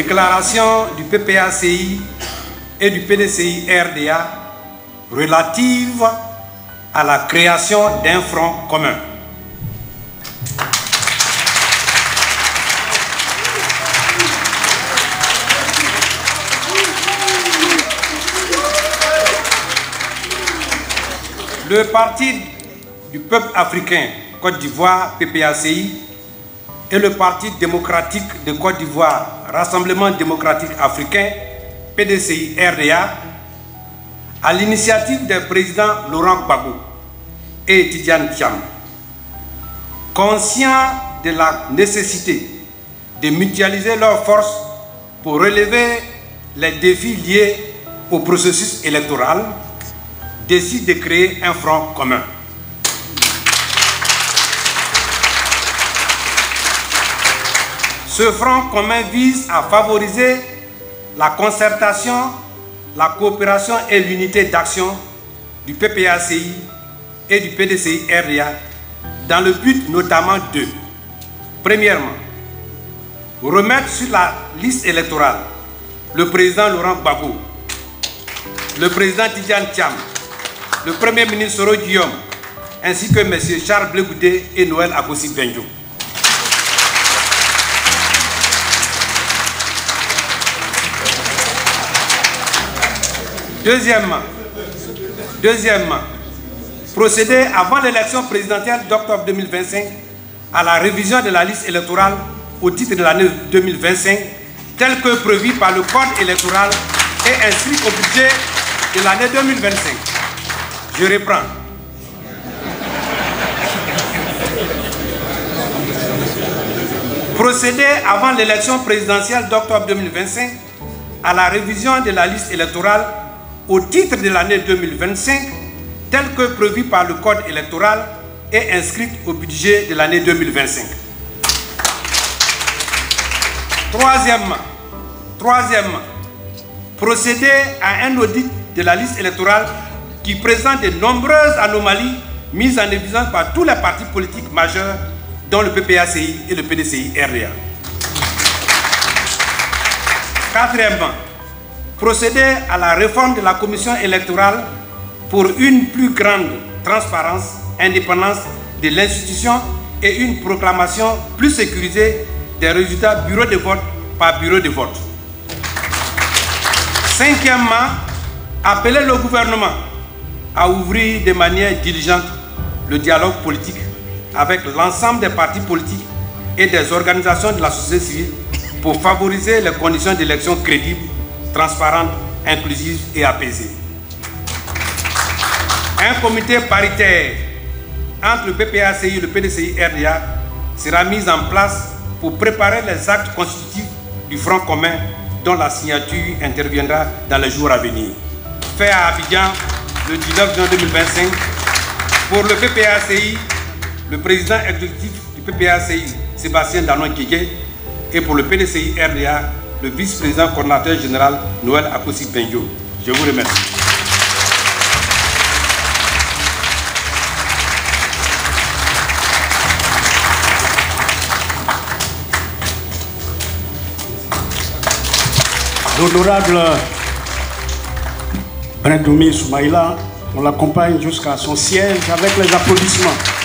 déclaration du PPACI et du PDCI-RDA relative à la création d'un front commun. Le Parti du peuple africain Côte d'Ivoire, PPACI, et le Parti démocratique de Côte d'Ivoire, Rassemblement démocratique africain, PDCI-RDA, à l'initiative des présidents Laurent Gbagbo et Tidjane Thiam, conscients de la nécessité de mutualiser leurs forces pour relever les défis liés au processus électoral, décident de créer un front commun. Ce front commun vise à favoriser la concertation, la coopération et l'unité d'action du PPACI et du PDCI-RDA dans le but notamment de, premièrement, remettre sur la liste électorale le président Laurent Gbagbo, le président Tidjane Thiam, le premier ministre Soro Guillaume, ainsi que M. Charles Blé Goudé et Noël Akossi Benjo. Deuxièmement, procéder avant l'élection présidentielle d'octobre 2025 à la révision de la liste électorale au titre de l'année 2025, telle que prévue par le code électoral et inscrite au budget de l'année 2025. Je reprends. Procéder avant l'élection présidentielle d'octobre 2025 à la révision de la liste électorale au titre de l'année 2025, telle que prévue par le code électoral et inscrite au budget de l'année 2025. Troisièmement, procéder à un audit de la liste électorale qui présente de nombreuses anomalies mises en évidence par tous les partis politiques majeurs, dont le PPACI et le PDCI-RDA. Quatrièmement, procéder à la réforme de la commission électorale pour une plus grande transparence, indépendance de l'institution et une proclamation plus sécurisée des résultats bureau de vote par bureau de vote. Cinquièmement, appeler le gouvernement à ouvrir de manière diligente le dialogue politique avec l'ensemble des partis politiques et des organisations de la société civile pour favoriser les conditions d'élection crédibles, transparentes, inclusives et apaisées. Un comité paritaire entre le PPACI et le PDCI-RDA sera mis en place pour préparer les actes constitutifs du Front commun dont la signature interviendra dans les jours à venir. Fait à Abidjan le 19 juin 2025, pour le PPACI, le président exécutif du PPACI, Sébastien Danon Kéké, et pour le PDCI-RDA, le vice-président coordinateur général Noël Akossi Benjo. Je vous remercie. L'honorable Brindoumi Soumaïla, on l'accompagne jusqu'à son siège avec les applaudissements.